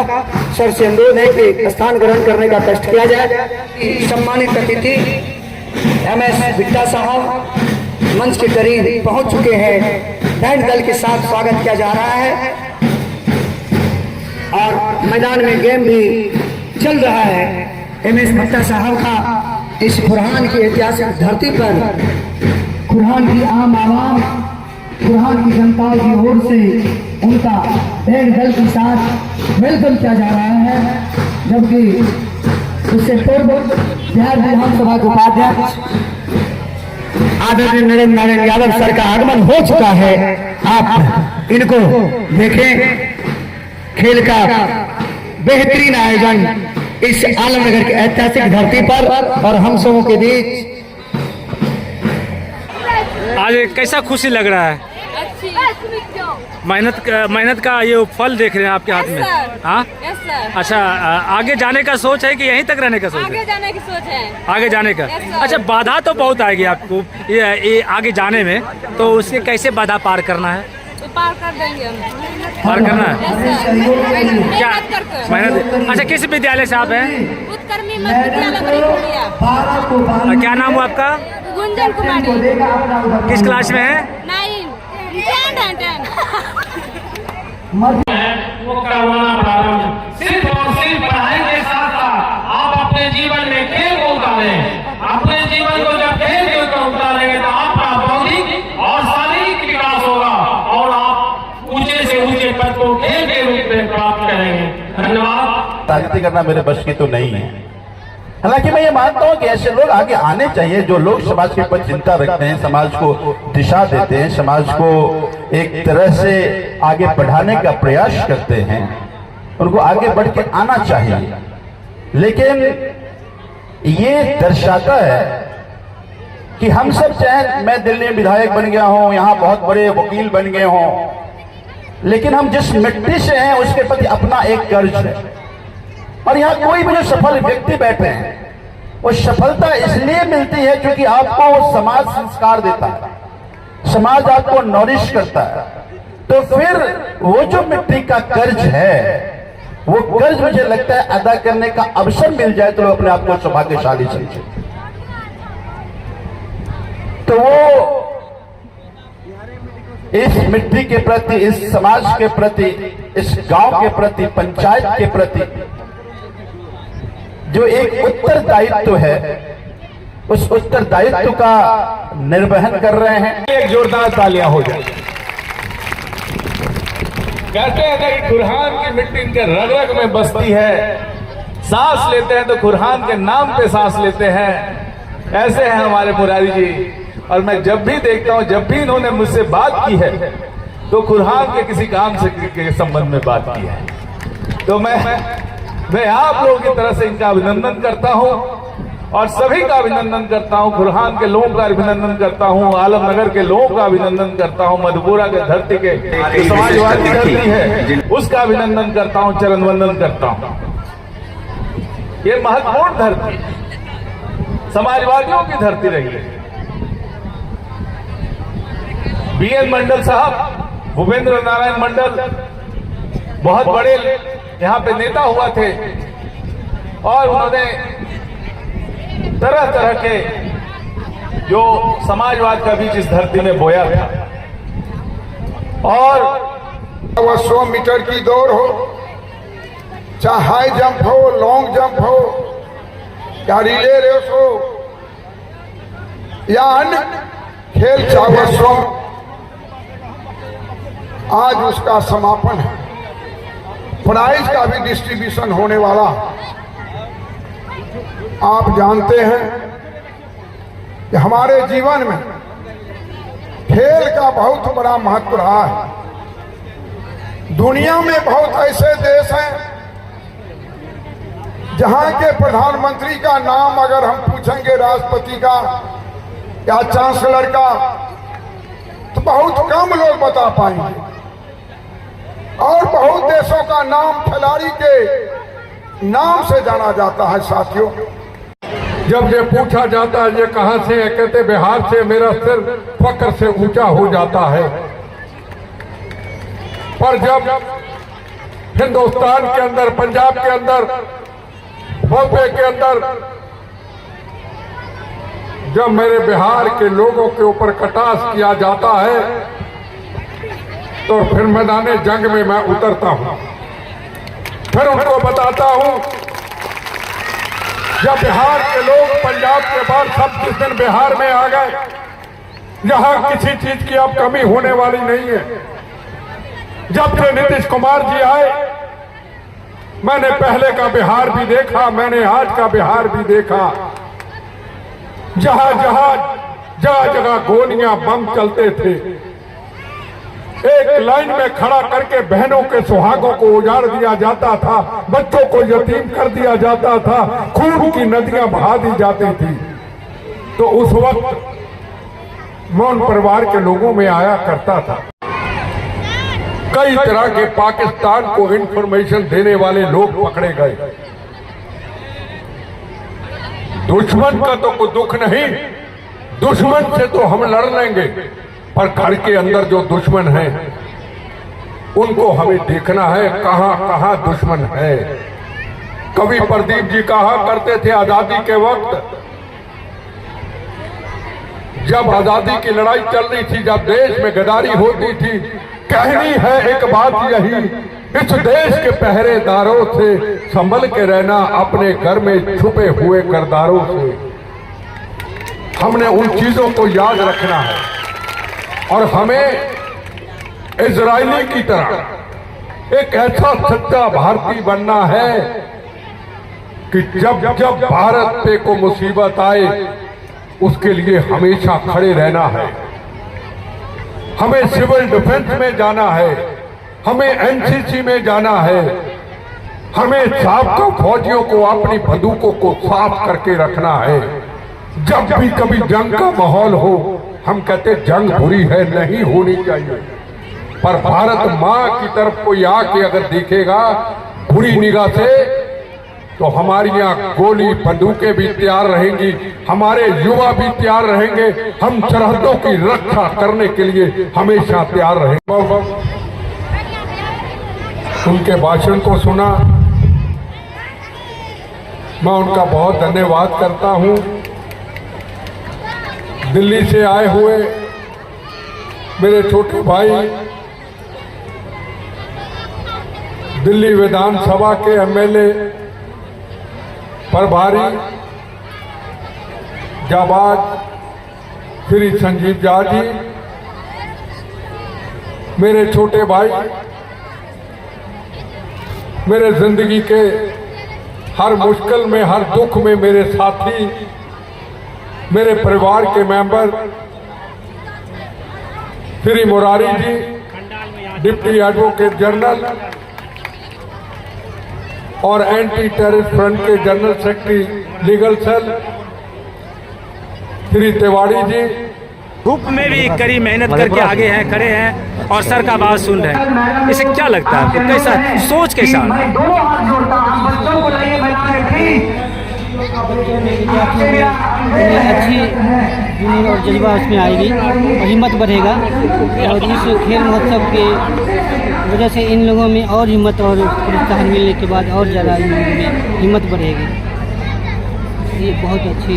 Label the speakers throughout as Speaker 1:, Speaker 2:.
Speaker 1: का सर से अनुरोध है कि स्थान ग्रहण करने का कष्ट किया जाए। सम्मानित अतिथि MS बिट्टा साहब मंच के करीब पहुंच चुके हैं। बैंड दल के साथ स्वागत किया जा रहा है और मैदान में गेम भी चल रहा है। MS बिट्टा साहब का इस खुरहान की ऐतिहासिक धरती पर खुरहान की आम आवाम, खुरहान की जनता की ओर से उनका बैंड दल के साथ वेलकम किया जा रहा है। जबकि उससे पूर्व बिहार विधानसभा के उपाध्यक्ष आदरणीय नरेंद्र नारायण यादव सर का आगमन हो चुका है। आप इनको देखें। खेल का बेहतरीन आयोजन इस आलमनगर की ऐतिहासिक धरती पर और हम सबों के बीच।
Speaker 2: आज कैसा खुशी लग रहा है? मेहनत का ये फल देख रहे हैं आपके हाथ में। हाँ, अच्छा, आगे जाने का सोच है कि यहीं तक रहने का सोच है?
Speaker 3: आगे जाने की सोच है। आगे
Speaker 2: जाने का। अच्छा, बाधा तो बहुत आएगी आपको ये आगे जाने में, तो उसके कैसे बाधा पार करना है?
Speaker 3: तो पार कर देंगे हम।
Speaker 2: पार करना है क्या? मेहनत। अच्छा, किस विद्यालय से आप हैं?
Speaker 3: उत्कर्मी मध्य विद्यालय।
Speaker 2: क्या नाम हुआ आपका?
Speaker 3: गुंजन कुमारी।
Speaker 2: किस क्लास में है?
Speaker 3: 9 10
Speaker 4: वो करवाना प्रारंभ सिर्फ और सिर्फ पढ़ाई के साथ साथ आप अपने जीवन में खेल को उतारें। अपने जीवन को जब खेल के उतारेंगे तो आपका बौद्धिक और शारीरिक विकास होगा और आप ऊंचे से ऊंचे पद को खेल के रूप में प्राप्त करेंगे। धन्यवाद।
Speaker 5: राजनीति करना मेरे बस की तो नहीं है। हालांकि मैं ये मानता हूं कि ऐसे लोग आगे आने चाहिए जो लोग समाज के प्रति चिंता रखते हैं, समाज को दिशा देते हैं, समाज को एक तरह से आगे बढ़ाने का प्रयास करते हैं। उनको आगे बढ़ के आना चाहिए। लेकिन ये दर्शाता है कि हम सब, चाहे मैं दिल्ली में विधायक बन गया हूं, यहाँ बहुत बड़े वकील बन गए हों, लेकिन हम जिस मिट्टी से हैं उसके प्रति अपना एक कर्ज है। और यहाँ कोई भी जो सफल व्यक्ति बैठे हैं वो सफलता इसलिए मिलती है क्योंकि आपको समाज संस्कार देता है, समाज आपको नॉरिश करता है। तो फिर वो जो मिट्टी का कर्ज है, वो कर्ज मुझे लगता है अदा करने का अवसर मिल जाए तो लोग अपने आप को सौभाग्यशाली समझे। तो वो इस मिट्टी के प्रति, इस समाज के प्रति, इस गांव के प्रति, पंचायत के प्रति जो एक उत्तरदायित्व है, उस उत्तरदायित्व का निर्वहन कर रहे हैं।
Speaker 6: एक जोरदार तालियां हो जाए। कहते हैं कि खुरहान की मिट्टी इनके रग रग में बसती है, सांस लेते हैं तो खुरहान के नाम पे सांस लेते हैं। ऐसे हैं हमारे मुरारी जी। और मैं जब भी देखता हूं, जब भी इन्होंने मुझसे बात की है तो खुरहान के किसी काम से के संबंध में बात की है। तो मैं आप लोगों की तरफ से इनका अभिनंदन करता हूं और सभी का अभिनंदन करता हूं। खुरहान के लोगों का अभिनंदन करता हूं, आलमनगर के लोगों का अभिनंदन करता हूं, मधुपुरा के धरती के जो समाजवादी धरती है उसका अभिनंदन करता हूं, चरण वंदन करता हूं। ये महत्वपूर्ण धरती समाजवादियों की धरती रही है। BN मंडल साहब, भूपेंद्र नारायण मंडल बहुत बड़े यहाँ पे नेता हुआ थे और उन्होंने तरह तरह के जो समाजवाद का बीज इस धरती में बोया था। और
Speaker 7: वह 100 मीटर की दौड़ हो, चाहे हाई जंप हो, लॉन्ग जंप हो, या रिले रेस हो या अन्य खेल, चाहे 100, आज उसका समापन है। प्राइज का भी डिस्ट्रीब्यूशन होने वाला। आप जानते हैं कि हमारे जीवन में खेल का बहुत बड़ा महत्व रहा है। दुनिया में बहुत ऐसे देश हैं जहां के प्रधानमंत्री का नाम अगर हम पूछेंगे, राष्ट्रपति का या चांसलर का, तो बहुत कम लोग बता पाएंगे। और बहुत देशों का नाम खिलाड़ी के नाम से जाना जाता है। साथियों,
Speaker 8: जब ये पूछा जाता है ये कहां से है, कहते बिहार से, मेरा सिर फक्र से ऊंचा हो जाता है। पर जब हिंदुस्तान के अंदर, पंजाब के अंदर, बॉम्बे के अंदर जब मेरे बिहार के लोगों के ऊपर कटाक्ष किया जाता है तो फिर मैदाने जंग में मैं उतरता हूं, फिर उनको बताता हूं। जब बिहार के लोग पंजाब के बाद सब जिस दिन बिहार में आ गए, यहां किसी चीज की अब कमी होने वाली नहीं है। जब से नीतीश कुमार जी आए, मैंने पहले का बिहार भी देखा, मैंने आज का बिहार भी देखा। जगह जगह गोलियां, बम चलते थे। एक लाइन में खड़ा करके बहनों के सुहागों को उजाड़ दिया जाता था, बच्चों को यतीम कर दिया जाता था, खून की नदियां बहा दी जाती थी। तो उस वक्त मौन परिवार के लोगों में आया करता था। कई तरह के पाकिस्तान को इंफॉर्मेशन देने वाले लोग पकड़े गए। दुश्मन का तो कोई दुख नहीं, दुश्मन से तो हम लड़ लेंगे, पर घर के अंदर जो दुश्मन है उनको हमें देखना है, कहां कहां दुश्मन है। कवि प्रदीप जी कहा करते थे आजादी के वक्त, जब आजादी की लड़ाई चल रही थी, जब देश में गद्दारी होती थी, कहनी है एक बात यही, इस देश के पहरेदारों से संभल के रहना, अपने घर में छुपे हुए करदारों से। हमने उन चीजों को याद रखना है और हमें इजरायली की तरह एक ऐसा सच्चा भारतीय बनना है कि जब जब भारत पे को मुसीबत आए उसके लिए हमेशा खड़े रहना है। हमें सिविल डिफेंस में जाना है, हमें एनसीसी में जाना है, हमें साबका फौजियों को अपनी बंदूकों को साफ करके रखना है। जब भी कभी जंग का माहौल हो, हम कहते जंग बुरी है, नहीं होनी चाहिए, पर भारत माँ की तरफ कोई आके अगर देखेगा बुरी निगाह से, तो हमारी यहाँ गोली बंदूकें भी तैयार रहेंगी, हमारे युवा भी तैयार रहेंगे, हम सरहदों की रक्षा करने के लिए हमेशा तैयार रहेंगे। उनके भाषण को सुना, मैं उनका बहुत धन्यवाद करता हूँ। दिल्ली से आए हुए मेरे छोटे भाई, दिल्ली विधानसभा के एमएलए प्रभारी जाबाज श्री संजीव झा जी, मेरे छोटे भाई, मेरे जिंदगी के हर मुश्किल में, हर दुख में मेरे साथी, मेरे परिवार के member Shri Murari ji, deputy advocate general और एंटी टेररिस्ट फ्रंट के general secretary legal cell Shri Tiwari ji,
Speaker 2: धूप में भी कड़ी मेहनत करके आगे हैं, खड़े हैं और सर का बात सुन रहे हैं। इसे क्या लगता है कि कैसा सोच के साथ?
Speaker 9: अच्छी और जज्बा उसमें आएगी और हिम्मत बढ़ेगा, और इस खेल महोत्सव के वजह से इन लोगों में और हिम्मत और प्रोत्साहन मिलने के बाद और ज़्यादा इन लोगों में हिम्मत बढ़ेगी। ये बहुत अच्छी,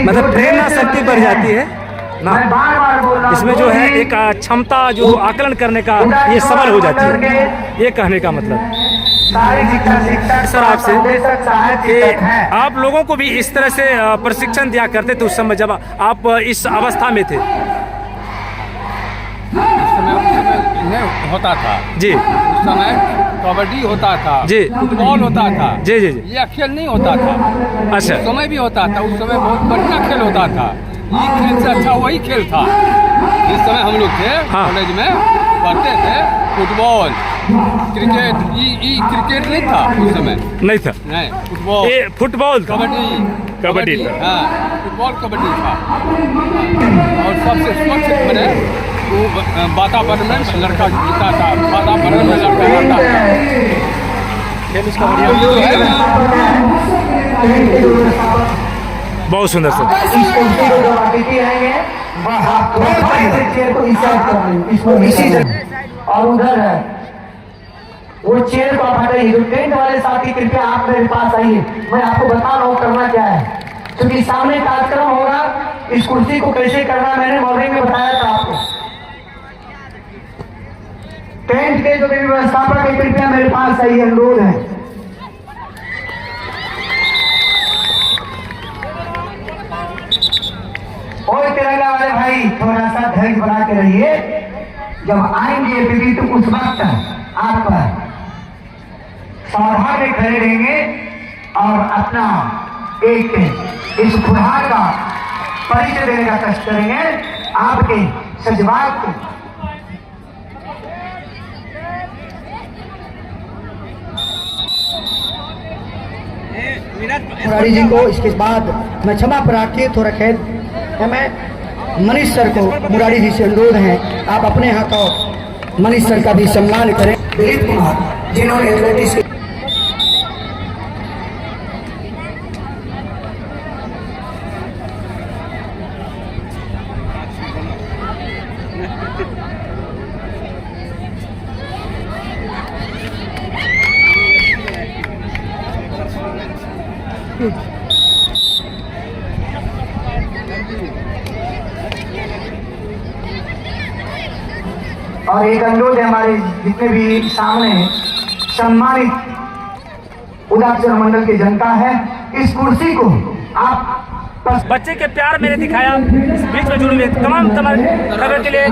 Speaker 2: मतलब प्रेरणा शक्ति बढ़ जाती है ना, इसमें जो है एक क्षमता जो आकलन करने का ये सबल हो जाती है, ये कहने का मतलब। सर आपसे कि आप लोगों को भी इस तरह से प्रशिक्षण दिया करते थे उस समय जब आप इस अवस्था में थे?
Speaker 10: उस समय होता था
Speaker 2: जी,
Speaker 10: उस समय कबड्डी होता था
Speaker 2: जी,
Speaker 10: फुटबॉल होता था
Speaker 2: जी जी जी,
Speaker 10: यह खेल नहीं होता था।
Speaker 2: अच्छा,
Speaker 10: उस समय भी होता था, उस समय बहुत बढ़िया खेल होता था। ये खेल से अच्छा वही खेल था जिस समय हम लोग थे कॉलेज में पढ़ते थे। फुटबॉल, क्रिकेट, ये क्रिकेट नहीं था उस समय,
Speaker 2: नहीं था,
Speaker 10: नहीं फुटबॉल,
Speaker 2: ये फुटबॉल,
Speaker 10: कबड्डी हाँ, फुटबॉल कबड्डी था। और सबसे स्वच्छ मैंने वो वातावरण में लड़का जीता था, वातावरण में लड़का रहता था।
Speaker 2: बहुत सुंदर सर।
Speaker 1: और उधर है वो चेयर को आप हटाइए। जो टेंट वाले साथी कृपया आप मेरे पास आइए, मैं आपको बता रहा हूँ करना क्या है। क्योंकि सामने कार्यक्रम होगा, इस कुर्सी को कैसे करना मैंने मॉर्निंग में बताया था आपको। टेंट के जो भी व्यवस्थापक है कृपया मेरे पास आइए, अनुरोध है। और तिरंगा वाले भाई थोड़ा सा धैर्य बना के रहिए। जब आएंगे दीदी तो उस वक्त आप सावधान में खड़े रहेंगे और अपना एक इस खुरहान का परिचय देने का कष्ट करेंगे आपके सजवाग को। मुरारी जी को इसके बाद मैं क्षमा प्रार्थी थोड़ा खेद है। मैं मनीष सर को मुरारी जी से अनुरोध है आप अपने हाथों मनीष सर का भी सम्मान करें। दिलीप कुमार जिन्होंने एथलेटिक्स और एक अनुरोध है हमारे जितने भी सामने सम्मानित उदाक्षर मंडल की जनता है, इस कुर्सी को आप
Speaker 2: बच्चे के प्यार मैंने दिखाया, बीच में जुड़े हुए तमाम खबर के लिए